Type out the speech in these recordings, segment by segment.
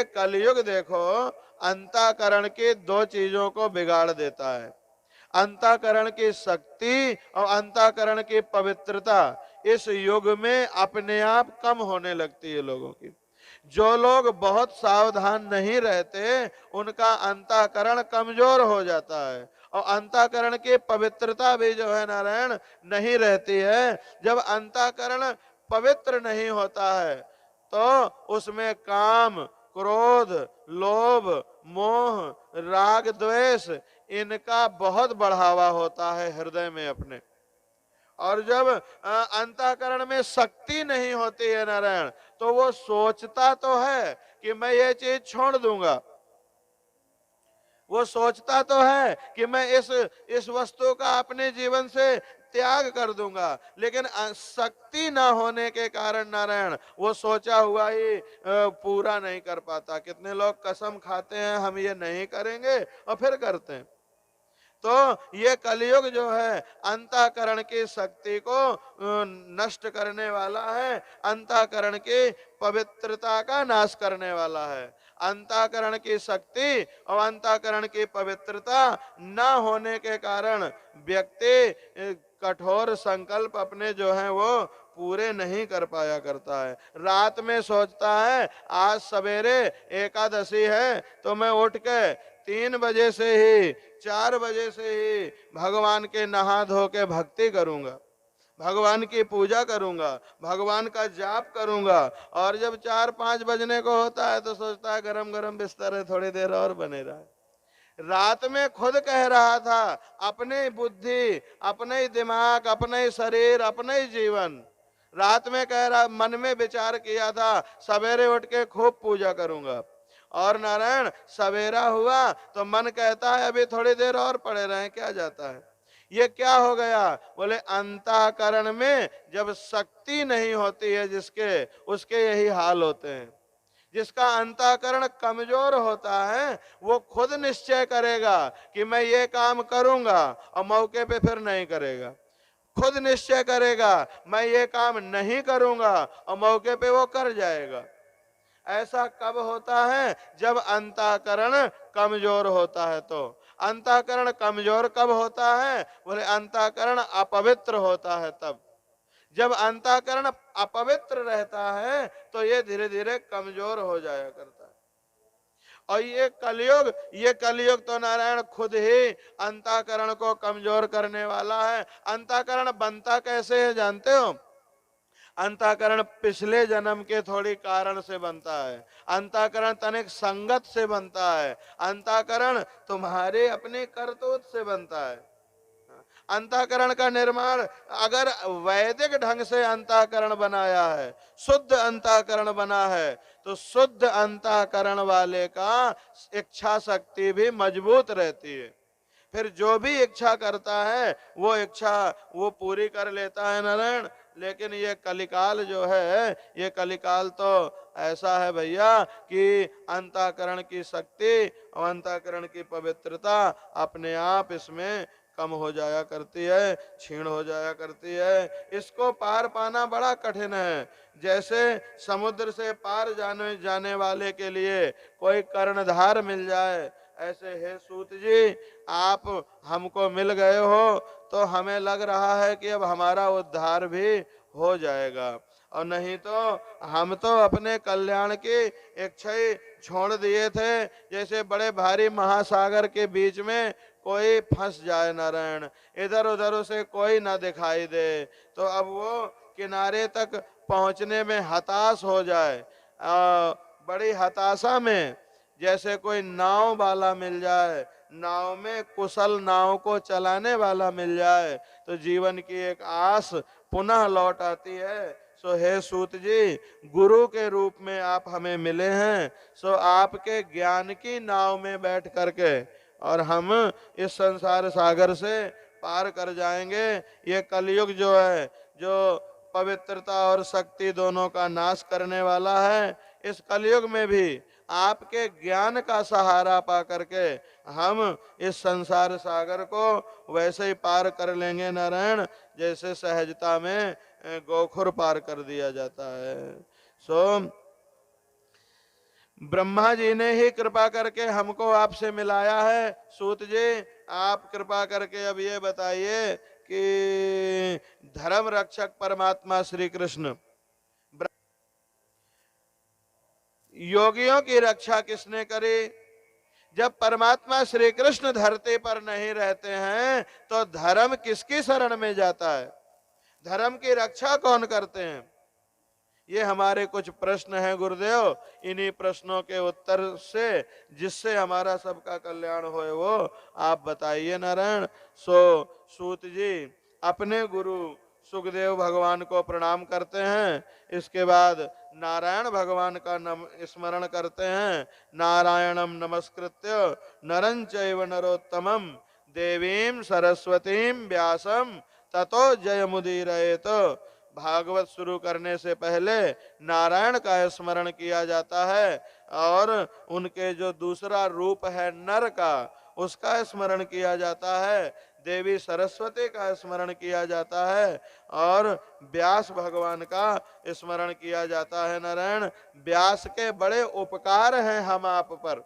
कलयुग देखो अंतःकरण की दो चीजों को बिगाड़ देता है। अंतःकरण की शक्ति और अंतःकरण की पवित्रता इस युग में अपने आप कम होने लगती है लोगों की। जो लोग बहुत सावधान नहीं रहते उनका अंतःकरण कमजोर हो जाता है और अंतःकरण की पवित्रता भी जो है नारायण नहीं रहती है। जब अंतःकरण पवित्र नहीं होता है तो उसमें काम, क्रोध, लोभ, मोह, राग, द्वेष इनका बहुत बढ़ावा होता है हृदय में अपने। और जब अंतःकरण में शक्ति नहीं होती है नारायण, तो वो सोचता तो है कि मैं ये चीज छोड़ दूंगा, वो सोचता तो है कि मैं इस वस्तु का अपने जीवन से त्याग कर दूंगा, लेकिन शक्ति ना होने के कारण नारायण वो सोचा हुआ ही पूरा नहीं कर पाता। कितने लोग कसम खाते हैं हम ये नहीं करेंगे और फिर करते हैं। तो ये कलयुग जो है अंतःकरण की शक्ति को नष्ट करने वाला है, अंतःकरण की पवित्रता का नाश करने वाला है। अंतःकरण की शक्ति और अंतःकरण की पवित्रता न होने के कारण व्यक्ति कठोर संकल्प अपने जो है वो पूरे नहीं कर पाया करता है। रात में सोचता है आज सवेरे एकादशी है तो मैं उठ के 3 बजे से ही 4 बजे से ही भगवान के नहा धो के भक्ति करूंगा, भगवान की पूजा करूंगा, भगवान का जाप करूंगा। और जब 4-5 बजने को होता है तो सोचता है गरम गरम बिस्तर है, थोड़ी देर और बने रहा है। रात में खुद कह रहा था अपने बुद्धि, अपने दिमाग, अपने शरीर, अपने जीवन, रात में कह रहा, मन में विचार किया था सवेरे उठ के खूब पूजा करूंगा। और नारायण सवेरा हुआ तो मन कहता है अभी थोड़ी देर और पड़े रहें, क्या जाता है। ये क्या हो गया? बोले अंतःकरण में जब शक्ति नहीं होती है जिसके, उसके यही हाल होते हैं। जिसका अंतःकरण कमजोर होता है वो खुद निश्चय करेगा कि मैं ये काम करूंगा और मौके पे फिर नहीं करेगा। खुद निश्चय करेगा मैं ये काम नहीं करूंगा और मौके पे वो कर जाएगा। ऐसा कब होता है? जब अंतःकरण कमजोर होता है। तो अंतःकरण कमजोर कब होता है? बोले अंतःकरण अपवित्र होता है तब। जब अंतःकरण अपवित्र रहता है तो ये धीरे धीरे कमजोर हो जाया करता है। और ये कलयुग तो नारायण खुद ही अंतःकरण को कमजोर करने वाला है। अंतःकरण बनता कैसे है जानते हो? अंतःकरण पिछले जन्म के थोड़ी कारण से बनता है, अंतःकरण तनिक संगत से बनता है, अंतःकरण तुम्हारे अपने करतूत से बनता है। अंतःकरण का निर्माण अगर वैदिक ढंग से अंतःकरण बनाया है, शुद्ध अंतःकरण बना है, तो शुद्ध अंतःकरण वाले का इच्छा शक्ति भी मजबूत रहती है। फिर जो भी इच्छा करता है वो इच्छा वो पूरी कर लेता है नारायण। लेकिन ये कलिकाल जो है, ये कलिकाल तो ऐसा है भैया कि अंतःकरण की शक्ति और अंतःकरण की पवित्रता अपने आप इसमें कम हो जाया करती है, क्षीण हो जाया करती है। इसको पार पाना बड़ा कठिन है। जैसे समुद्र से पार जाने वाले के लिए कोई कर्णधार मिल जाए, ऐसे हे सूत जी आप हमको मिल गए हो तो हमें लग रहा है कि अब हमारा उद्धार भी हो जाएगा। और नहीं तो हम तो अपने कल्याण की इच्छा ही छोड़ दिए थे। जैसे बड़े भारी महासागर के बीच में कोई फंस जाए नारायण, इधर उधर से कोई ना दिखाई दे, तो अब वो किनारे तक पहुंचने में हताश हो जाए। बड़ी हताशा में जैसे कोई नाव वाला मिल जाए, नाव में कुशल नाव को चलाने वाला मिल जाए, तो जीवन की एक आस पुनः लौट आती है। सो हे सूत जी, गुरु के रूप में आप हमें मिले हैं, सो आपके ज्ञान की नाव में बैठ करके और हम इस संसार सागर से पार कर जाएंगे। ये कलयुग जो है, जो पवित्रता और शक्ति दोनों का नाश करने वाला है, इस कलयुग में भी आपके ज्ञान का सहारा पा करके हम इस संसार सागर को वैसे ही पार कर लेंगे नारायण, जैसे सहजता में गोखुर पार कर दिया जाता है। सो ब्रह्मा जी ने ही कृपा करके हमको आपसे मिलाया है। सूत जी, आप कृपा करके अब ये बताइए कि धर्म रक्षक परमात्मा श्री कृष्ण, योगियों की रक्षा किसने करी? जब परमात्मा श्री कृष्ण धरती पर नहीं रहते हैं तो धर्म किसकी शरण में जाता है? धर्म की रक्षा कौन करते हैं? ये हमारे कुछ प्रश्न हैं गुरुदेव। इन्हीं प्रश्नों के उत्तर से जिससे हमारा सबका कल्याण होए वो आप बताइए नारायण। सो सूत जी अपने गुरु सुखदेव भगवान को प्रणाम करते हैं। इसके बाद नारायण भगवान का स्मरण करते हैं। नारायणम नमस्कृत्य नरं चैव नरोत्तमं देवीं सरस्वतीं व्यासं ततो जयमुदीरयेत। भागवत शुरू करने से पहले नारायण का स्मरण किया जाता है और उनके जो दूसरा रूप है नर का, उसका स्मरण किया जाता है। देवी सरस्वती का स्मरण किया जाता है और व्यास भगवान का स्मरण किया जाता है। नारायण, व्यास के बड़े उपकार हैं हम आप पर।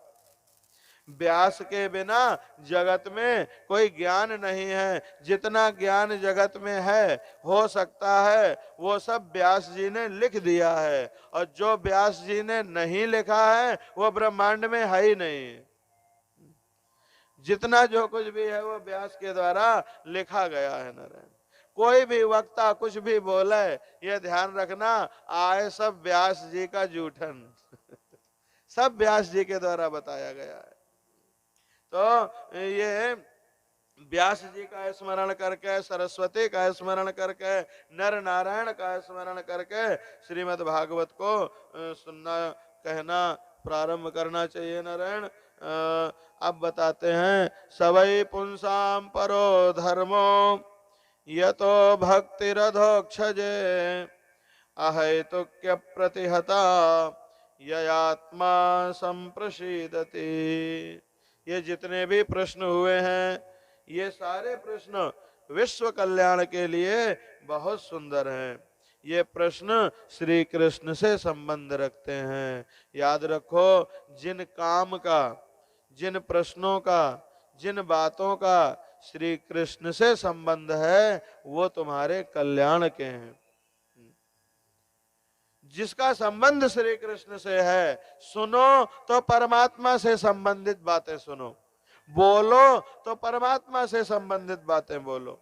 व्यास के बिना जगत में कोई ज्ञान नहीं है। जितना ज्ञान जगत में है, हो सकता है वो सब व्यास जी ने लिख दिया है, और जो व्यास जी ने नहीं लिखा है वो ब्रह्मांड में है ही नहीं। जितना जो कुछ भी है वो व्यास के द्वारा लिखा गया है। नारायण, कोई भी वक्ता कुछ भी बोले, ये ध्यान रखना, आए सब व्यास जी का जूठन सब व्यास जी के द्वारा बताया गया है। तो ये व्यास जी का स्मरण करके, सरस्वती का स्मरण करके, नर नारायण का स्मरण करके श्रीमद् भागवत को सुनना, कहना प्रारंभ करना चाहिए। नारायण, अब बताते हैं, सवै पुंसाम परो धर्मो यतो भक्तिरधोक्षजे अहेतुक्य प्रतिहता ययात्मा संप्रसीदति। ये जितने भी प्रश्न हुए हैं, ये सारे प्रश्न विश्व कल्याण के लिए बहुत सुंदर हैं। ये प्रश्न श्री कृष्ण से संबंध रखते हैं। याद रखो, जिन काम का, जिन प्रश्नों का, जिन बातों का श्री कृष्ण से संबंध है वो तुम्हारे कल्याण के हैं। जिसका संबंध श्री कृष्ण से है, सुनो तो परमात्मा से संबंधित बातें सुनो, बोलो तो परमात्मा से संबंधित बातें बोलो।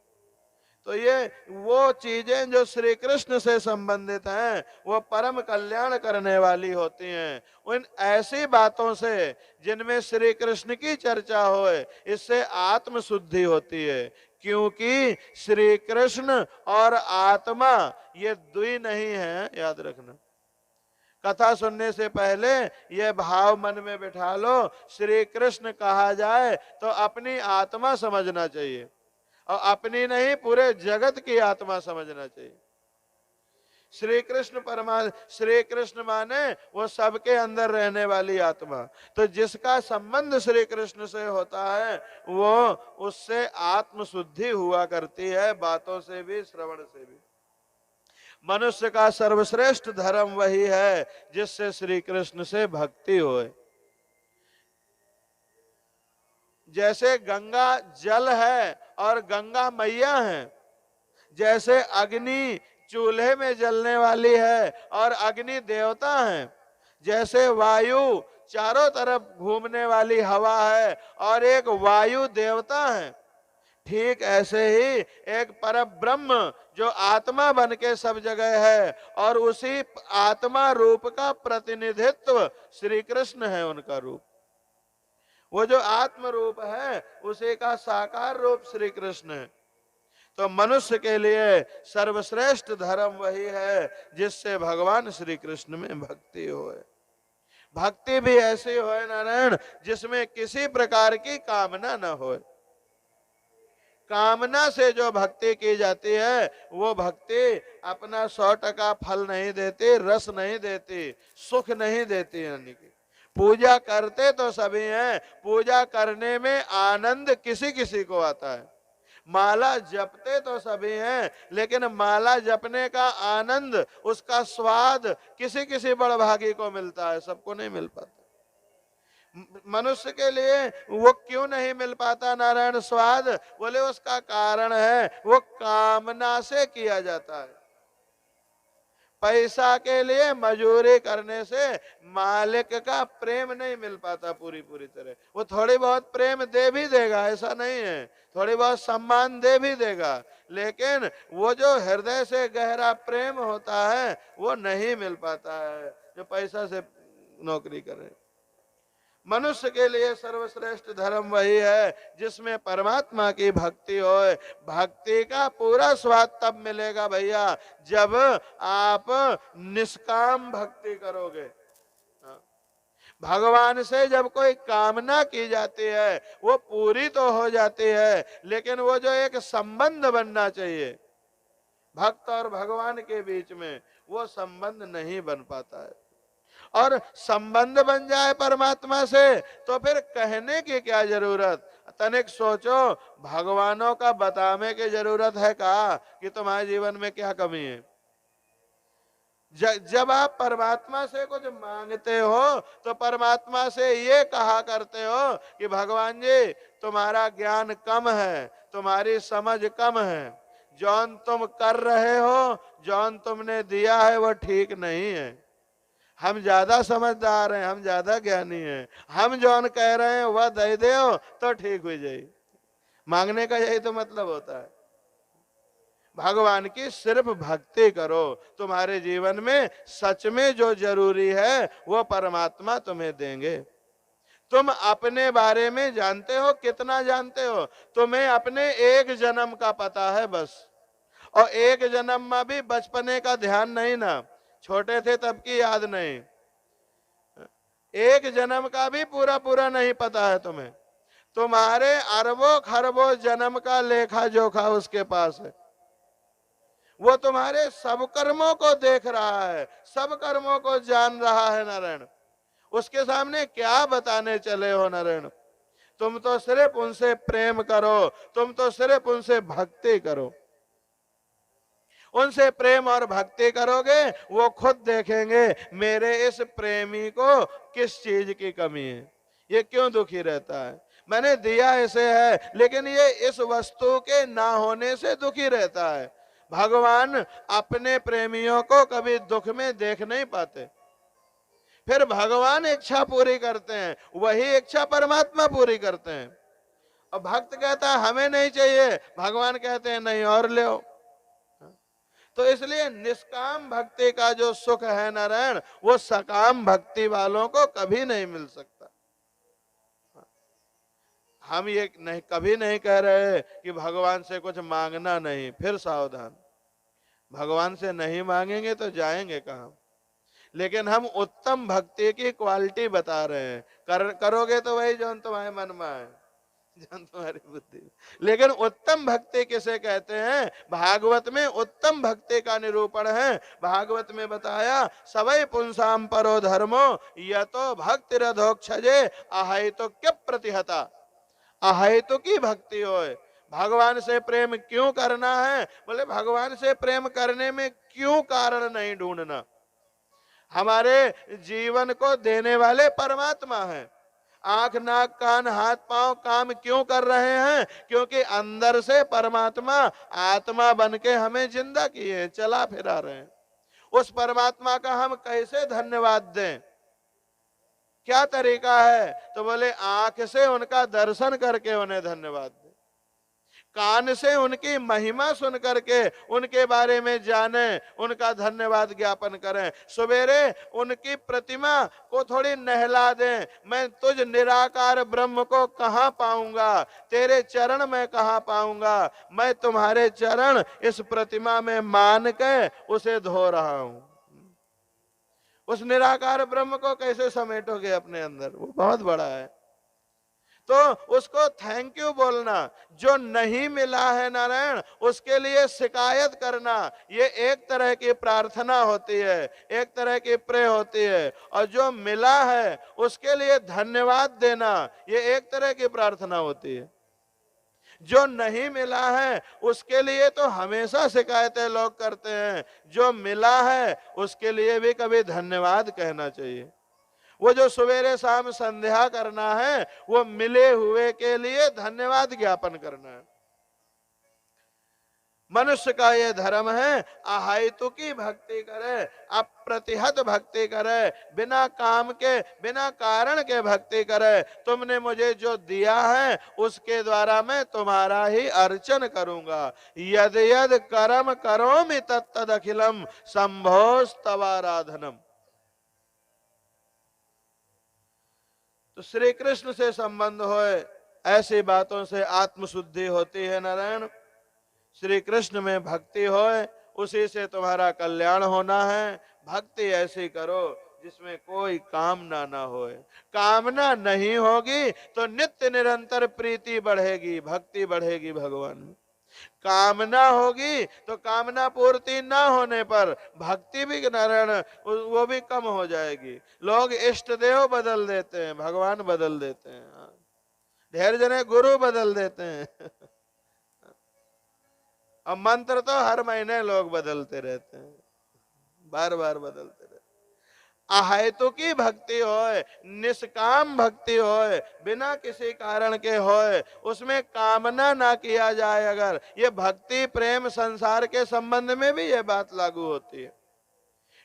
तो ये वो चीजें जो श्री कृष्ण से संबंधित हैं वो परम कल्याण करने वाली होती हैं। उन ऐसी बातों से जिनमें श्री कृष्ण की चर्चा होए, इससे आत्म शुद्धि होती है। क्योंकि श्री कृष्ण और आत्मा ये द्वि नहीं है, याद रखना। कथा सुनने से पहले ये भाव मन में बिठा लो, श्री कृष्ण कहा जाए तो अपनी आत्मा समझना चाहिए, और अपनी नहीं पूरे जगत की आत्मा समझना चाहिए। श्री कृष्ण श्री कृष्ण माने वो सबके अंदर रहने वाली आत्मा। तो जिसका संबंध श्री कृष्ण से होता है वो, उससे आत्म शुद्धि हुआ करती है, बातों से भी, श्रवण से भी। मनुष्य का सर्वश्रेष्ठ धर्म वही है जिससे श्री कृष्ण से भक्ति होए। जैसे गंगा जल है और गंगा मैया है, जैसे अग्नि चूल्हे में जलने वाली है और अग्नि देवता है, जैसे वायु चारों तरफ घूमने वाली हवा है और एक वायु देवता है, ठीक ऐसे ही एक पर ब्रह्म जो आत्मा बन के सब जगह है और उसी आत्मा रूप का प्रतिनिधित्व श्री कृष्ण है, उनका रूप। वो जो आत्म रूप है उसी का साकार रूप श्री कृष्ण है। तो मनुष्य के लिए सर्वश्रेष्ठ धर्म वही है जिससे भगवान श्री कृष्ण में भक्ति होए। भक्ति भी ऐसी होए नारायण जिसमें किसी प्रकार की कामना न होए। कामना से जो भक्ति की जाती है वो भक्ति अपना 100% फल नहीं देती, रस नहीं देती, सुख नहीं देती। यानी कि पूजा करते तो सभी हैं, पूजा करने में आनंद किसी किसी को आता है, माला जपते तो सभी हैं, लेकिन माला जपने का आनंद, उसका स्वाद किसी किसी बड़भागी को मिलता है, सबको नहीं मिल पाता। मनुष्य के लिए वो क्यों नहीं मिल पाता नारायण स्वाद? बोले उसका कारण है वो कामना से किया जाता है। पैसा के लिए मजूरी करने से मालिक का प्रेम नहीं मिल पाता पूरी पूरी तरह। वो थोड़ी बहुत प्रेम दे भी देगा, ऐसा नहीं है, थोड़ी बहुत सम्मान दे भी देगा, लेकिन वो जो हृदय से गहरा प्रेम होता है वो नहीं मिल पाता है जो पैसा से नौकरी करे। मनुष्य के लिए सर्वश्रेष्ठ धर्म वही है जिसमें परमात्मा की भक्ति हो। भक्ति का पूरा स्वाद तब मिलेगा भैया जब आप निष्काम भक्ति करोगे। भगवान से जब कोई कामना की जाती है वो पूरी तो हो जाती है, लेकिन वो जो एक संबंध बनना चाहिए भक्त और भगवान के बीच में, वो संबंध नहीं बन पाता है। और संबंध बन जाए परमात्मा से तो फिर कहने की क्या जरूरत? तनिक सोचो, भगवानों का बताने की जरूरत है का कि तुम्हारे जीवन में क्या कमी है? जब आप परमात्मा से कुछ मांगते हो तो परमात्मा से ये कहा करते हो कि भगवान जी तुम्हारा ज्ञान कम है, तुम्हारी समझ कम है, जौन तुम कर रहे हो, जौन तुमने दिया है वो ठीक नहीं है, हम ज्यादा समझदार हैं, हम ज्यादा ज्ञानी हैं, हम जौन कह रहे हैं वह दे दो तो ठीक हो जाए। मांगने का यही तो मतलब होता है। भगवान की सिर्फ भक्ति करो, तुम्हारे जीवन में सच में जो जरूरी है वो परमात्मा तुम्हें देंगे। तुम अपने बारे में जानते हो, कितना जानते हो? तुम्हें अपने एक जन्म का पता है बस, और एक जन्म में भी बचपने का ध्यान नहीं ना, छोटे थे तब की याद नहीं, एक जन्म का भी पूरा पूरा नहीं पता है तुम्हें। तुम्हारे अरबों खरबों जन्म का लेखा जोखा उसके पास है। वो तुम्हारे सब कर्मों को देख रहा है, सब कर्मों को जान रहा है नारायण। उसके सामने क्या बताने चले हो नारायण? तुम तो सिर्फ उनसे प्रेम करो, तुम तो सिर्फ उनसे भक्ति करो। उनसे प्रेम और भक्ति करोगे, वो खुद देखेंगे मेरे इस प्रेमी को किस चीज की कमी है, ये क्यों दुखी रहता है। मैंने दिया इसे है लेकिन ये इस वस्तु के ना होने से दुखी रहता है। भगवान अपने प्रेमियों को कभी दुख में देख नहीं पाते, फिर भगवान इच्छा पूरी करते हैं, वही इच्छा परमात्मा पूरी करते हैं। और भक्त कहता है हमें नहीं चाहिए, भगवान कहते हैं नहीं और ले आओ। तो इसलिए निष्काम भक्ति का जो सुख है नारायण, वो सकाम भक्ति वालों को कभी नहीं मिल सकता। हम ये नहीं, कभी नहीं कह रहे कि भगवान से कुछ मांगना नहीं, फिर सावधान, भगवान से नहीं मांगेंगे तो जाएंगे कहां? लेकिन हम उत्तम भक्ति की क्वालिटी बता रहे हैं, करोगे तो वही जो तुम्हारे मन में है, जो तुम्हारी बुद्धि। लेकिन उत्तम भक्ति किसे कहते हैं? भागवत में उत्तम भक्ति का निरूपण है। भागवत में बताया सवै पुंसाम परो धर्मो यतो भक्ति रधोक्षजे अहेतु क्या प्रतिहता। अहेतु की भक्ति होए। भगवान से प्रेम क्यों करना है? बोले भगवान से प्रेम करने में क्यों कारण नहीं ढूंढना। हमारे जीवन को देने वाले परमात्मा हैं। आंख नाक कान हाथ पांव काम क्यों कर रहे हैं? क्योंकि अंदर से परमात्मा आत्मा बन के हमें जिंदा किए, चला फिरा रहे हैं। उस परमात्मा का हम कैसे धन्यवाद दें? क्या तरीका है? तो बोले आंख से उनका दर्शन करके उन्हें धन्यवाद दें, कान से उनकी महिमा सुन करके उनके बारे में जाने, उनका धन्यवाद ज्ञापन करें। सवेरे उनकी प्रतिमा को थोड़ी नहला दें, मैं तुझ निराकार ब्रह्म को कहां पाऊंगा, तेरे चरण में कहां पाऊंगा, मैं तुम्हारे चरण इस प्रतिमा में मान के उसे धो रहा हूं। उस निराकार ब्रह्म को कैसे समेटोगे अपने अंदर? वो बहुत बड़ा है। तो उसको थैंक यू बोलना। जो नहीं मिला है नारायण, उसके लिए शिकायत करना, ये एक तरह की प्रार्थना होती है, एक तरह की प्रे होती है। और जो मिला है उसके लिए धन्यवाद देना, ये एक तरह की प्रार्थना होती है। जो नहीं मिला है उसके लिए तो हमेशा शिकायतें लोग करते हैं, जो मिला है उसके लिए भी कभी धन्यवाद कहना चाहिए। वो जो सवेरे शाम संध्या करना है वो मिले हुए के लिए धन्यवाद ज्ञापन करना है। मनुष्य का ये धर्म है, अहेतु की भक्ति करे, अप्रतिहत भक्ति करे, बिना काम के बिना कारण के भक्ति करे। तुमने मुझे जो दिया है उसके द्वारा मैं तुम्हारा ही अर्चन करूंगा। यद यद कर्म करोमि तत्तद अखिलम शंभोस्तवाराधनम। तो श्री कृष्ण से संबंध होए, ऐसी बातों से आत्मशुद्धि होती है नारायण। श्री कृष्ण में भक्ति होए, उसी से तुम्हारा कल्याण होना है। भक्ति ऐसी करो जिसमें कोई कामना ना होए। कामना नहीं होगी तो नित्य निरंतर प्रीति बढ़ेगी, भक्ति बढ़ेगी भगवान में। कामना होगी तो कामना पूर्ति ना होने पर भक्ति भी नारायण वो भी कम हो जाएगी। लोग इष्ट देव बदल देते हैं, भगवान बदल देते हैं, ढेर जने गुरु बदल देते हैं और मंत्र तो हर महीने लोग बदलते रहते हैं, बार बार बदलते रहते। अहेतु की भक्ति होए, निष्काम भक्ति होए, बिना किसी कारण के होए, उसमें कामना ना किया जाए। अगर ये भक्ति प्रेम संसार के संबंध में भी ये बात लागू होती है।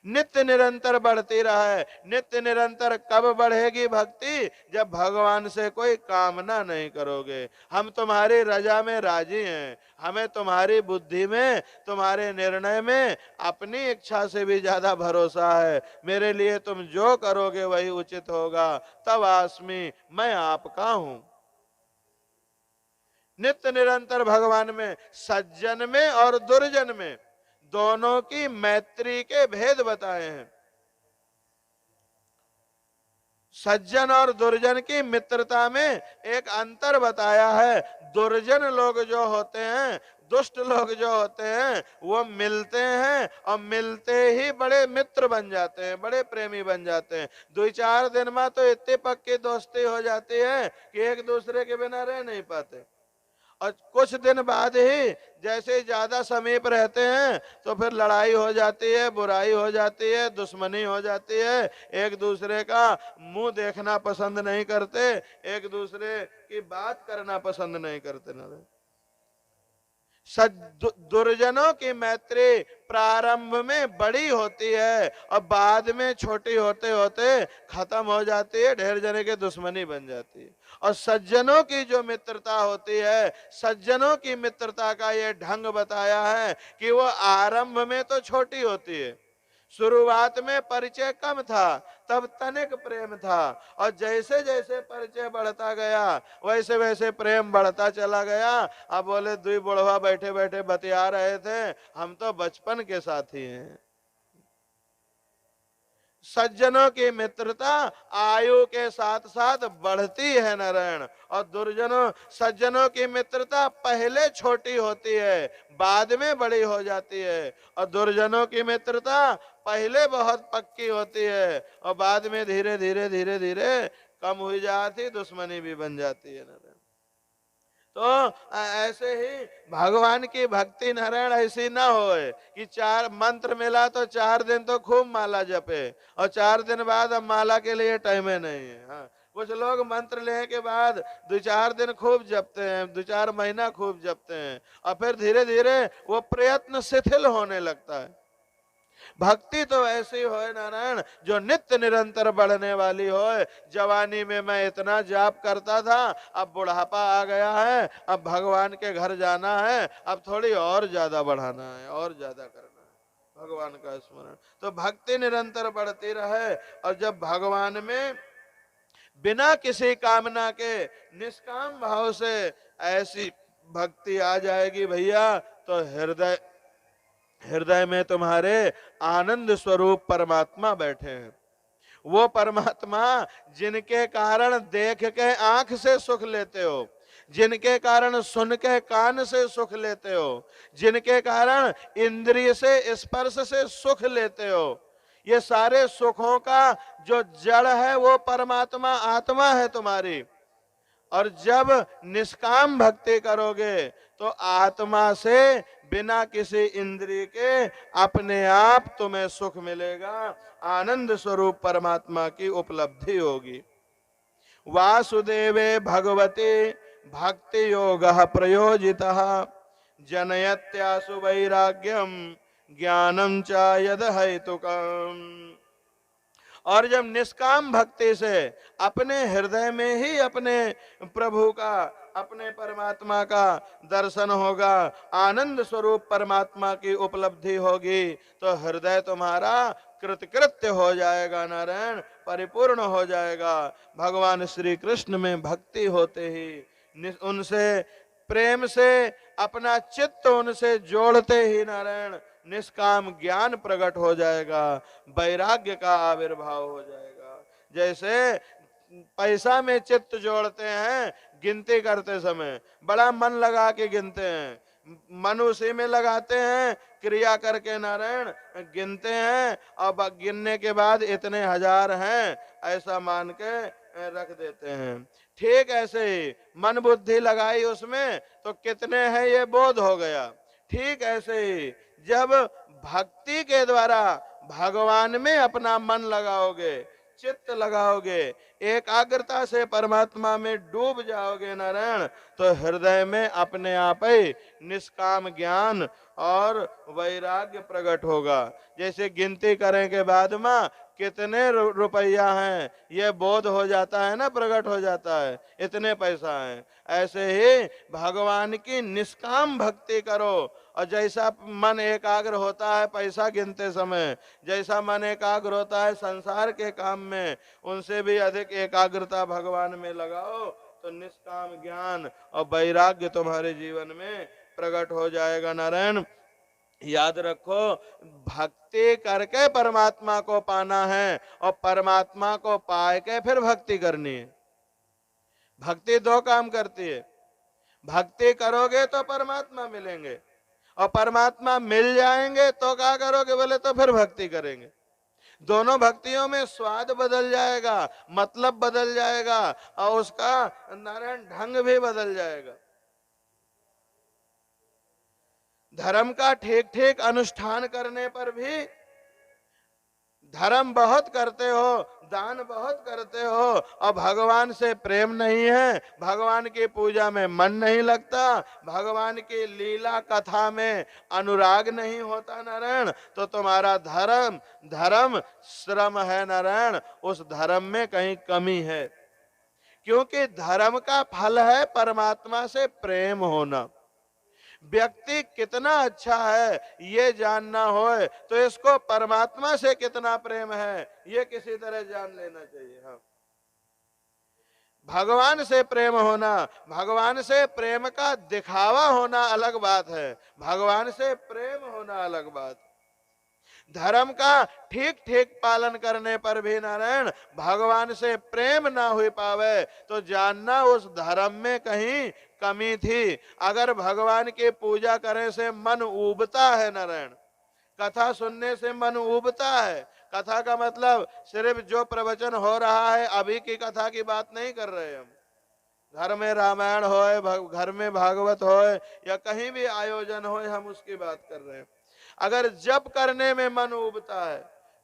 नित्य निरंतर बढ़ती रहे। नित्य निरंतर कब बढ़ेगी भक्ति? जब भगवान से कोई कामना नहीं करोगे। हम तुम्हारी रजा में राजी हैं, हमें तुम्हारी बुद्धि में, तुम्हारे निर्णय में अपनी इच्छा से भी ज्यादा भरोसा है। मेरे लिए तुम जो करोगे वही उचित होगा। तब आसमी मैं आपका हूं। नित्य निरंतर भगवान में, सज्जन में और दुर्जन में दोनों की मैत्री के भेद बताए हैं। सज्जन और दुर्जन की मित्रता में एक अंतर बताया है। दुर्जन लोग जो होते हैं, दुष्ट लोग जो होते हैं, वो मिलते हैं और मिलते ही बड़े मित्र बन जाते हैं, बड़े प्रेमी बन जाते हैं। 2-4 दिन में तो इतनी पक्की दोस्ती हो जाती है कि एक दूसरे के बिना रह नहीं पाते। और कुछ दिन बाद ही जैसे ज्यादा समीप रहते हैं तो फिर लड़ाई हो जाती है, बुराई हो जाती है, दुश्मनी हो जाती है। एक दूसरे का मुंह देखना पसंद नहीं करते, एक दूसरे की बात करना पसंद नहीं करते ना। दुर्जनों की मैत्री प्रारंभ में बड़ी होती है और बाद में छोटी होते होते खत्म हो जाती है, ढेर जने के दुश्मनी बन जाती है। और सज्जनों की जो मित्रता होती है, सज्जनों की मित्रता का ये ढंग बताया है कि वो आरंभ में तो छोटी होती है, शुरुआत में परिचय कम था, तब तनिक प्रेम था, और जैसे जैसे परिचय बढ़ता गया वैसे वैसे प्रेम बढ़ता चला गया। अब बोले 2 बुढ़वा बैठे बैठे बतिया रहे थे, हम तो बचपन के साथी हैं। सज्जनों की मित्रता आयु के साथ साथ बढ़ती है नारायण, और दुर्जनों सज्जनों की मित्रता पहले छोटी होती है, बाद में बड़ी हो जाती है। और दुर्जनों की मित्रता पहले बहुत पक्की होती है और बाद में धीरे धीरे धीरे धीरे कम हुई जाती, दुश्मनी भी बन जाती है नारायण। तो ऐसे ही भगवान की भक्ति नारायण ऐसी ना होए कि 4 मंत्र मिला तो 4 दिन तो खूब माला जपे और 4 दिन बाद अब माला के लिए टाइम नहीं है। हाँ, कुछ लोग मंत्र लेने के बाद 2-4 दिन खूब जपते हैं, 2-4 महीना खूब जपते हैं और फिर धीरे धीरे वो प्रयत्न शिथिल होने लगता है। भक्ति तो ऐसी होए नारायण जो नित्य निरंतर बढ़ने वाली होए। जवानी में मैं इतना जाप करता था, अब बुढ़ापा आ गया है, अब भगवान के घर जाना है, अब थोड़ी और ज्यादा बढ़ाना है, और ज्यादा करना है भगवान का स्मरण। तो भक्ति निरंतर बढ़ती रहे और जब भगवान में बिना किसी कामना के निष्काम भाव से ऐसी भक्ति आ जाएगी भैया, तो हृदय में तुम्हारे आनंद स्वरूप परमात्मा बैठे हैं। वो परमात्मा जिनके कारण देख के आंख से सुख लेते हो, जिनके कारण सुन के कान से सुख लेते हो, जिनके कारण इंद्रिय से स्पर्श से सुख लेते हो, ये सारे सुखों का जो जड़ है वो परमात्मा आत्मा है तुम्हारी। और जब निष्काम भक्ति करोगे तो आत्मा से बिना किसी इंद्रिय के अपने आप तुम्हें सुख मिलेगा, आनंद स्वरूप परमात्मा की उपलब्धि होगी। वासुदेवे भगवते भक्ति योग प्रयोजितः जनयत्यासु वैराग्यम ज्ञानम च यद हेतुकम। और जब निष्काम भक्ति से अपने हृदय में ही अपने प्रभु का, अपने परमात्मा का दर्शन होगा, आनंद स्वरूप परमात्मा की उपलब्धि होगी, तो हृदय तुम्हारा कृतकृत्य हो जाएगा नारायण, परिपूर्ण हो जाएगा। भगवान श्री कृष्ण में भक्ति होते ही, उनसे प्रेम से अपना चित्त उनसे जोड़ते ही नारायण निष्काम ज्ञान प्रकट हो जाएगा, वैराग्य का आविर्भाव हो जाएगा। जैसे पैसा में चित्त जोड़ते हैं, गिनती करते समय बड़ा मन लगा के गिनते हैं, मन उसी में लगाते हैं, क्रिया करके नारायण गिनते हैं, और गिनने के बाद इतने हजार हैं ऐसा मान के रख देते हैं। ठीक ऐसे ही मन बुद्धि लगाई उसमें तो कितने हैं ये बोध हो गया। ठीक ऐसे ही जब भक्ति के द्वारा भगवान में अपना मन लगाओगे, चित्त लगाओगे, एकाग्रता से परमात्मा में डूब जाओगे नारायण, तो हृदय में अपने आप ही निष्काम ज्ञान और वैराग्य प्रकट होगा। जैसे गिनती करने के बाद में कितने रुपया हैं ये बोध हो जाता है ना, प्रकट हो जाता है इतने पैसा है। ऐसे ही भगवान की निष्काम भक्ति करो, और जैसा मन एकाग्र होता है पैसा गिनते समय, जैसा मन एकाग्र होता है संसार के काम में, उनसे भी अधिक एकाग्रता भगवान में लगाओ तो निष्काम ज्ञान और वैराग्य तुम्हारे जीवन में प्रकट हो जाएगा नारायण। याद रखो, भक्ति करके परमात्मा को पाना है, और परमात्मा को पाए के फिर भक्ति करनी है। भक्ति दो काम करती है, भक्ति करोगे तो परमात्मा मिलेंगे, और परमात्मा मिल जाएंगे तो क्या करोगे बोले तो फिर भक्ति करेंगे। दोनों भक्तियों में स्वाद बदल जाएगा, मतलब बदल जाएगा, और उसका नारायण ढंग भी बदल जाएगा। धर्म का ठीक ठीक अनुष्ठान करने पर भी धर्म बहुत करते हो, दान बहुत करते हो, और भगवान से प्रेम नहीं है, भगवान की पूजा में मन नहीं लगता, भगवान की लीला कथा में अनुराग नहीं होता नारायण, तो तुम्हारा धर्म धर्म श्रम है नारायण, उस धर्म में कहीं कमी है। क्योंकि धर्म का फल है परमात्मा से प्रेम होना। व्यक्ति कितना अच्छा है ये जानना हो तो इसको परमात्मा से कितना प्रेम है ये किसी तरह जान लेना चाहिए। हाँ, भगवान से प्रेम होना, भगवान से प्रेम का दिखावा होना अलग बात है, भगवान से प्रेम होना अलग बात। धर्म का ठीक ठीक पालन करने पर भी नारायण भगवान से प्रेम ना हो पावे तो जानना उस धर्म में कहीं कमी थी। अगर भगवान की पूजा करने से मन उबता है नारायण, कथा सुनने से मन उबता है, कथा का मतलब सिर्फ जो प्रवचन हो रहा है अभी की कथा की बात नहीं कर रहे हम, घर में रामायण हो, घर में भागवत हो, या कहीं भी आयोजन हो, हम उसकी बात कर रहे हैं। अगर जप करने में मन उबता है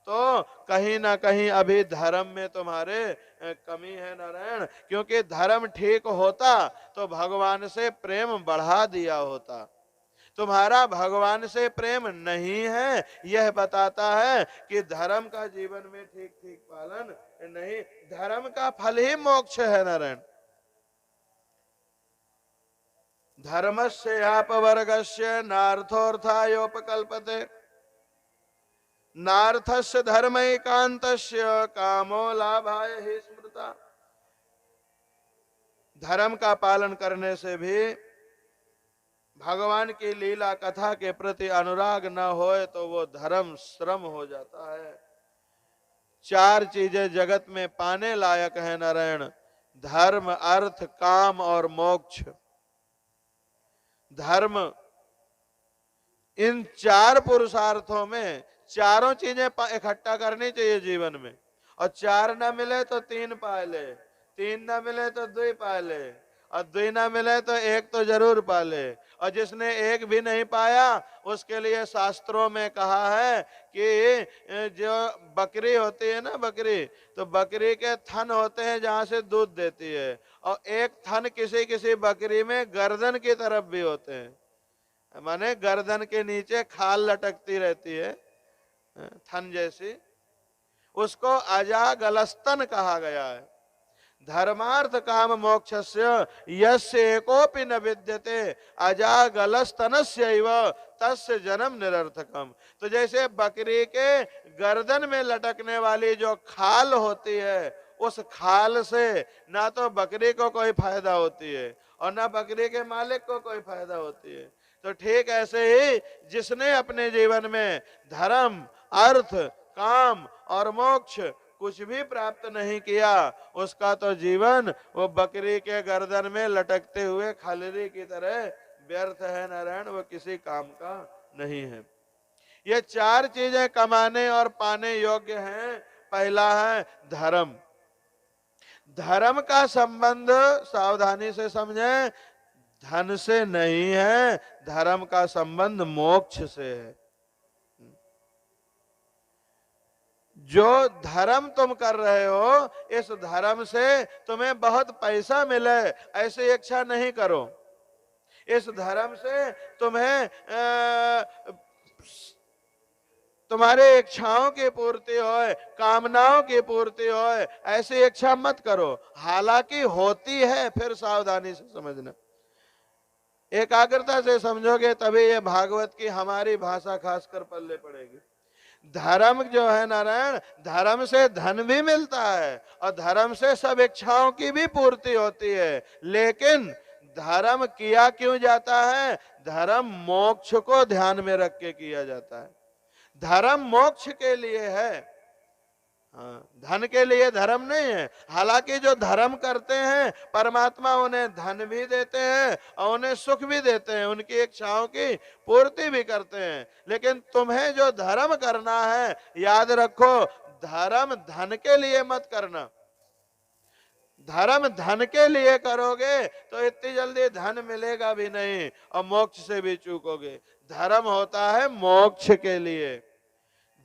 तो कहीं ना कहीं अभी धर्म में तुम्हारे कमी है नारायण। क्योंकि धर्म ठीक होता तो भगवान से प्रेम बढ़ा दिया होता। तुम्हारा भगवान से प्रेम नहीं है, यह बताता है कि धर्म का जीवन में ठीक ठीक पालन नहीं। धर्म का फल ही मोक्ष है नारायण। धर्मस्य अपवर्गस्य नार्थोर्थायोपकल्पते, नार्थस्य धर्मैकान्तस्य कामो लाभाय हि स्मृता। धर्म का पालन करने से भी भगवान की लीला कथा के प्रति अनुराग न होए तो वो धर्म श्रम हो जाता है। चार चीजें जगत में पाने लायक है नारायण, धर्म, अर्थ, काम और मोक्ष। धर्म, इन चार पुरुषार्थों में चारों चीजें इकट्ठा करनी चाहिए जीवन में, और चार ना मिले तो तीन पा ले, तीन ना मिले तो दुई पाले, और दुई ना मिले तो एक तो जरूर पाले। और जिसने एक भी नहीं पाया उसके लिए शास्त्रों में कहा है कि जो बकरी होती है ना, बकरी, तो बकरी के थन होते हैं जहां से दूध देती है, और एक थन किसी किसी बकरी में गर्दन की तरफ भी होते हैं, माने गर्दन के नीचे खाल लटकती रहती है थन जैसी, उसको अजागलस्तन कहा गया है। धर्मार्थ काम मोक्षस्य यस्य एकोपि न विद्यते अजागलस्तनस्यैव तस्य जन्म निरर्थकम। तो जैसे बकरी के गर्दन में लटकने वाली जो खाल होती है, उस खाल से ना तो बकरी को कोई फायदा होती है और ना बकरी के मालिक को कोई फायदा होती है। तो ठीक ऐसे ही जिसने अपने जीवन में धर्म, अर्थ, काम और मोक्ष कुछ भी प्राप्त नहीं किया, उसका तो जीवन वो बकरी के गर्दन में लटकते हुए खालरी की तरह व्यर्थ है नारायण, वो किसी काम का नहीं है। ये चार चीजें कमाने और पाने योग्य हैं। पहला है धर्म। धर्म का संबंध सावधानी से समझें, धन से नहीं है, धर्म का संबंध मोक्ष से है। जो धर्म तुम कर रहे हो, इस धर्म से तुम्हें बहुत पैसा मिले ऐसी इच्छा नहीं करो। इस धर्म से तुम्हें तुम्हारे इच्छाओं की पूर्ति होए, कामनाओं की पूर्ति होए, ऐसी इच्छा मत करो। हालांकि होती है, फिर सावधानी से समझना, एकाग्रता से समझोगे तभी ये भागवत की हमारी भाषा खासकर पल्ले पड़ेगी। धर्म जो है नारायण, धर्म से धन भी मिलता है और धर्म से सब इच्छाओं की भी पूर्ति होती है, लेकिन धर्म किया क्यों जाता है? धर्म मोक्ष को ध्यान में रख के किया जाता है। धर्म मोक्ष के लिए है, धन के लिए धर्म नहीं है। हालांकि जो धर्म करते हैं परमात्मा उन्हें धन भी देते हैं और उन्हें सुख भी देते हैं, उनकी इच्छाओं की पूर्ति भी करते हैं, लेकिन तुम्हें जो धर्म करना है, याद रखो, धर्म धन के लिए मत करना। धर्म धन के लिए करोगे तो इतनी जल्दी धन मिलेगा भी नहीं और मोक्ष से भी चूकोगे। धर्म होता है मोक्ष के लिए।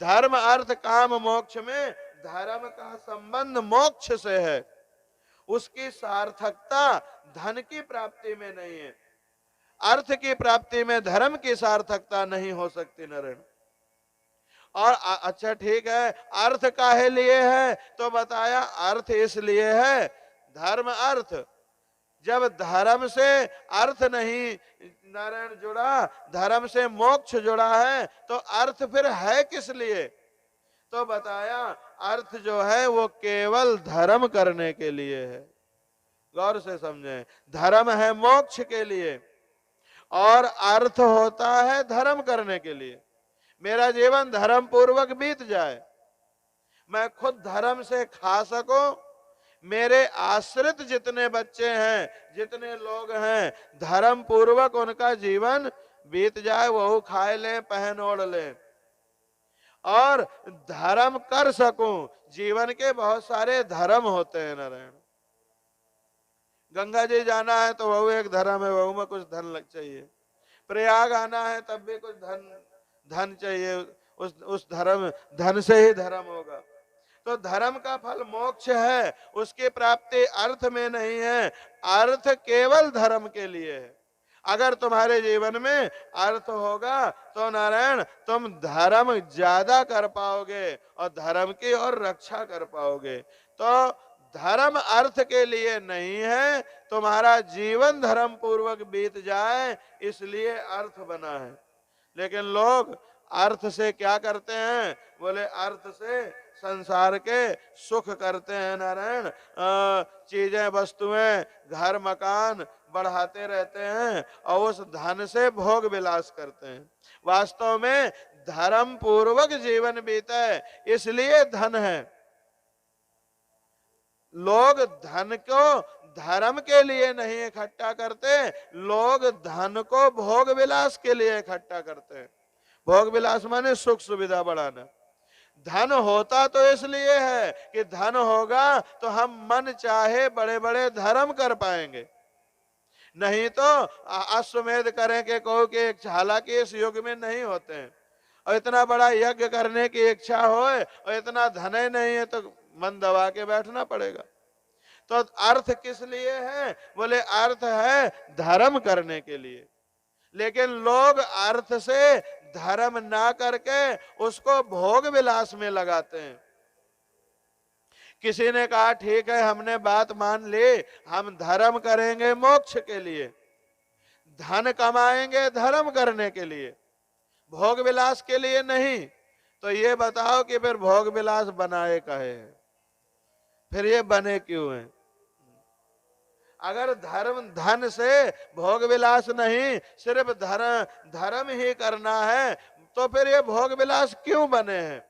धर्म, अर्थ, काम, मोक्ष में धर्म का संबंध मोक्ष से है। उसकी सार्थकता धन की प्राप्ति में नहीं है। अर्थ की प्राप्ति में धर्म की सार्थकता नहीं हो सकती नारायण। और अच्छा ठीक है, अर्थ काहे लिए है? तो बताया अर्थ इसलिए है, धर्म अर्थ, जब धर्म से अर्थ नहीं नारायण जुड़ा, धर्म से मोक्ष जुड़ा है, तो अर्थ फिर है किस लिए? तो बताया अर्थ जो है वो केवल धर्म करने के लिए है। गौर से समझें, धर्म है मोक्ष के लिए और अर्थ होता है धर्म करने के लिए। मेरा जीवन धर्म पूर्वक बीत जाए, मैं खुद धर्म से खा सकूं, मेरे आश्रित जितने बच्चे हैं, जितने लोग हैं, धर्म पूर्वक उनका जीवन बीत जाए, वो खाए ले, पहन ओढ़ ले, और धर्म कर सकूं। जीवन के बहुत सारे धर्म होते हैं नारायण। गंगा जी जाना है तो वह एक धर्म है, वह में कुछ धन लग चाहिए। प्रयाग आना है तब भी कुछ धन चाहिए, उस धन से ही धर्म होगा। तो धर्म का फल मोक्ष है, उसकी प्राप्ति अर्थ में नहीं है। अर्थ केवल धर्म के लिए है। अगर तुम्हारे जीवन में अर्थ होगा तो नारायण तुम धर्म ज्यादा कर पाओगे और धर्म की और रक्षा कर पाओगे। तो धर्म अर्थ के लिए नहीं है, तुम्हारा जीवन धर्म पूर्वक बीत जाए इसलिए अर्थ बना है। लेकिन लोग अर्थ से क्या करते हैं? बोले अर्थ से संसार के सुख करते हैं नारायण, चीजें, वस्तुएं, घर, मकान बढ़ाते रहते हैं और उस धन से भोग विलास करते हैं। वास्तव में धर्म पूर्वक जीवन बीता है इसलिए धन है। लोग धन को धर्म के लिए नहीं इकट्ठा करते, लोग धन को भोग विलास के लिए इकट्ठा करते हैं। भोग विलास माने सुख सुविधा बढ़ाना। धन होता तो इसलिए है कि धन होगा तो हम मन चाहे बड़े बड़े धर्म कर पाएंगे, नहीं तो अश्वमेध करें के कहो कि हालांकि इस युग में नहीं होते हैं, और इतना बड़ा यज्ञ करने की इच्छा हो और इतना धन ही नहीं है तो मन दबा के बैठना पड़ेगा। तो अर्थ किस लिए है? बोले अर्थ है धर्म करने के लिए। लेकिन लोग अर्थ से धर्म ना करके उसको भोग विलास में लगाते हैं। किसी ने कहा ठीक है हमने बात मान ली, हम धर्म करेंगे मोक्ष के लिए, धन कमाएंगे धर्म करने के लिए, भोग विलास के लिए नहीं। तो ये बताओ कि फिर भोग विलास बनाए काहे है? फिर ये बने क्यों है? अगर धर्म धन से भोग विलास नहीं, सिर्फ धर्म ही करना है, तो फिर ये भोग विलास क्यों बने हैं?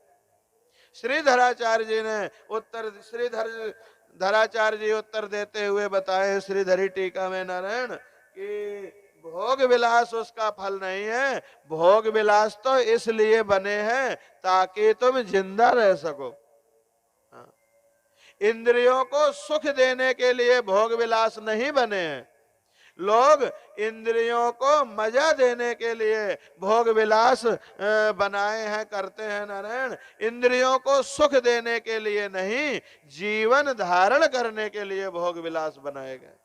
श्रीधराचार्य जी ने उत्तर, श्रीधराचार्य जी उत्तर देते हुए बताए श्रीधरी टीका में नारायण कि भोग विलास उसका फल नहीं है, भोग विलास तो इसलिए बने हैं ताकि तुम जिंदा रह सको। हाँ। इंद्रियों को सुख देने के लिए भोग विलास नहीं बने हैं। लोग इंद्रियों को मजा देने के लिए भोग विलास बनाए हैं, करते हैं नारायण। इंद्रियों को सुख देने के लिए नहीं, जीवन धारण करने के लिए भोग विलास बनाए गए।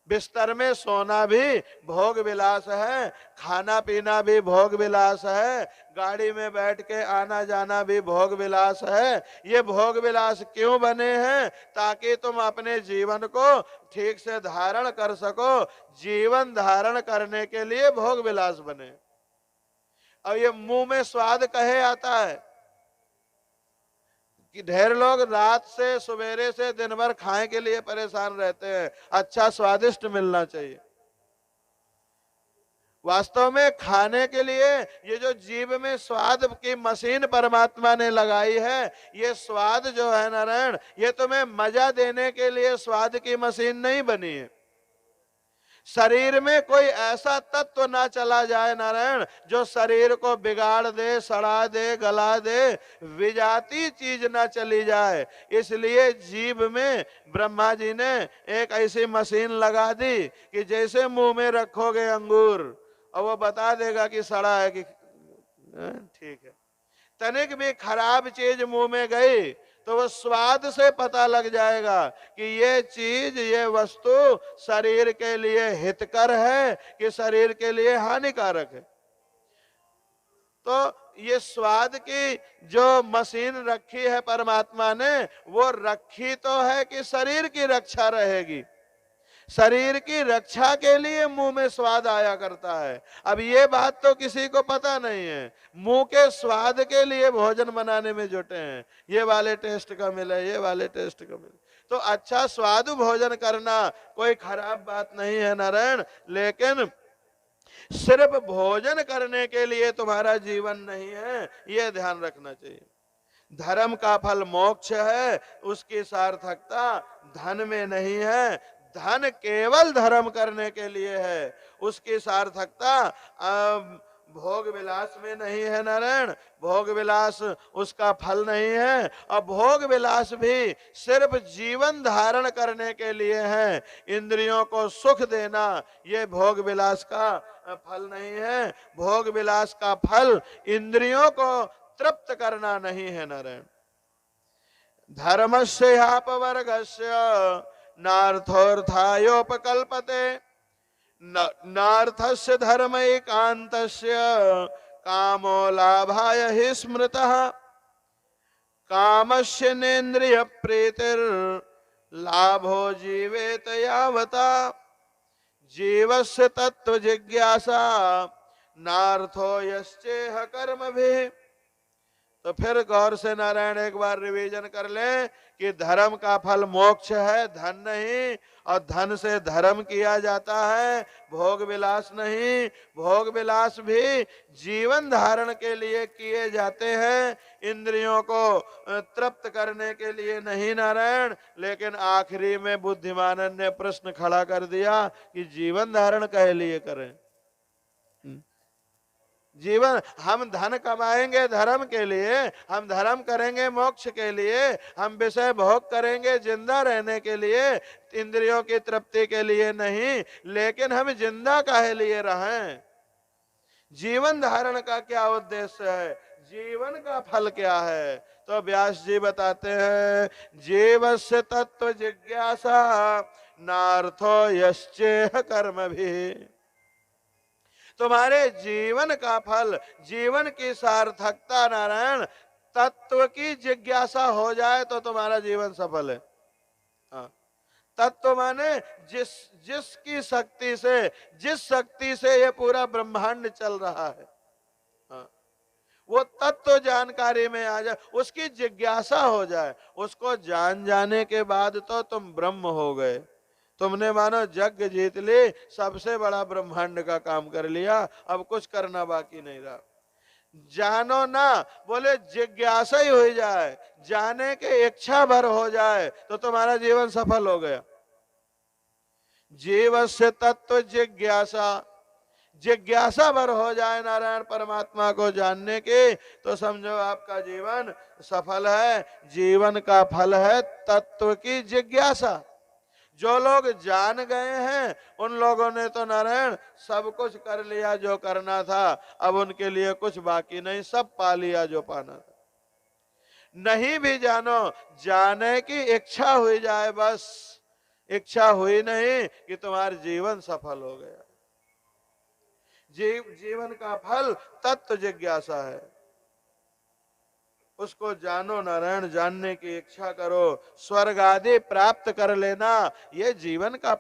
बिस्तर में सोना भी भोग विलास है, खाना पीना भी भोग विलास है, गाड़ी में बैठ के आना जाना भी भोग विलास है। ये भोग विलास क्यों बने हैं? ताकि तुम अपने जीवन को ठीक से धारण कर सको। जीवन धारण करने के लिए भोग विलास बने। अब ये मुंह में स्वाद कहे आता है कि ढेर लोग रात से सवेरे से दिन भर खाने के लिए परेशान रहते हैं, अच्छा स्वादिष्ट मिलना चाहिए। वास्तव में खाने के लिए ये जो जीव में स्वाद की मशीन परमात्मा ने लगाई है, ये स्वाद जो है नारायण, ये तुम्हें मजा देने के लिए स्वाद की मशीन नहीं बनी है। शरीर में कोई ऐसा तत्व ना चला जाए नारायण जो शरीर को बिगाड़ दे, सड़ा दे, गला दे, विजाती चीज ना चली जाए। इसलिए जीभ में ब्रह्मा जी ने एक ऐसी मशीन लगा दी कि जैसे मुंह में रखोगे अंगूर और वो बता देगा कि सड़ा है कि ठीक है। तनिक भी खराब चीज मुंह में गई तो वो स्वाद से पता लग जाएगा कि ये चीज, ये वस्तु शरीर के लिए हितकर है कि शरीर के लिए हानिकारक है। तो ये स्वाद की जो मशीन रखी है परमात्मा ने, वो रखी तो है कि शरीर की रक्षा रहेगी। शरीर की रक्षा के लिए मुंह में स्वाद आया करता है। अब ये बात तो किसी को पता नहीं है, मुंह के स्वाद के लिए भोजन बनाने में जुटे हैं, ये वाले टेस्ट का मिले, ये वाले टेस्ट का मिले। तो अच्छा स्वादु भोजन करना कोई खराब बात नहीं है नारायण, लेकिन सिर्फ भोजन करने के लिए तुम्हारा जीवन नहीं है, ये ध्यान रखना चाहिए। धर्म का फल मोक्ष है, उसकी सार्थकता धन में नहीं है। धन केवल धर्म करने के लिए है, उसकी सार्थकता भोग विलास में नहीं है नारायण। भोग विलास उसका फल नहीं है, और भोग विलास भी सिर्फ जीवन धारण करने के लिए है। इंद्रियों को सुख देना ये भोग विलास का फल नहीं है। भोग विलास का फल इंद्रियों को तृप्त करना नहीं है नारायण। धर्मस्य ह्यापवर्गस्य नार्थोर्थायोपकल्पते, नार्थस्य धर्म एकांतस्य कामो लाभाय हि स्मृतः, कामस्य नेन्द्रिय प्रीतिर लाभो जीवेत यावता, जीवस्य तत्व जिज्ञासा नार्थो यश्चेह कर्म भी। तो फिर गौर से नारायण एक बार रिवीजन कर ले कि धर्म का फल मोक्ष है, धन नहीं, और धन से धर्म किया जाता है, भोग विलास नहीं। भोग विलास भी जीवन धारण के लिए किए जाते हैं, इंद्रियों को तृप्त करने के लिए नहीं नारायण। लेकिन आखिरी में बुद्धिमानन ने प्रश्न खड़ा कर दिया कि जीवन धारण कहे लिए करें? जीवन हम धन कमाएंगे धर्म के लिए, हम धर्म करेंगे मोक्ष के लिए, हम विषय भोग करेंगे जिंदा रहने के लिए, इंद्रियों की तृप्ति के लिए नहीं। लेकिन हम जिंदा काहे लिए रहें? जीवन धारण का क्या उद्देश्य है? जीवन का फल क्या है? तो व्यास जी बताते हैं, जीवस्य तत्व जिज्ञासा नार्थो यश्चेह कर्म भी। तुम्हारे जीवन का फल, जीवन की सार्थकता नारायण तत्व की जिज्ञासा हो जाए तो तुम्हारा जीवन सफल है। हाँ, तत्व माने जिसकी शक्ति से, जिस शक्ति से ये पूरा ब्रह्मांड चल रहा है, हाँ, वो तत्व जानकारी में आ जाए, उसकी जिज्ञासा हो जाए, उसको जान जाने के बाद तो तुम ब्रह्म हो गए। तुमने मानो जग जीत ली, सबसे बड़ा ब्रह्मांड का काम कर लिया, अब कुछ करना बाकी नहीं रहा। जानो ना, बोले जिज्ञासा ही हो जाए, जाने के इच्छा भर हो जाए तो तुम्हारा जीवन सफल हो गया। जीवस्य तत्व जिज्ञासा, जिज्ञासा भर हो जाए नारायण परमात्मा को जानने की, तो समझो आपका जीवन सफल है। जीवन का फल है तत्व की जिज्ञासा। जो लोग जान गए हैं उन लोगों ने तो नारायण सब कुछ कर लिया जो करना था, अब उनके लिए कुछ बाकी नहीं, सब पा लिया जो पाना था। नहीं भी जानो, जाने की इच्छा हुई जाए बस, इच्छा हुई नहीं कि तुम्हारा जीवन सफल हो गया। जीवन का फल तत्व जिज्ञासा है, उसको जानो नारायण, जानने की इच्छा करो, स्वर्ग आदि प्राप्त कर लेना, ये जीवन का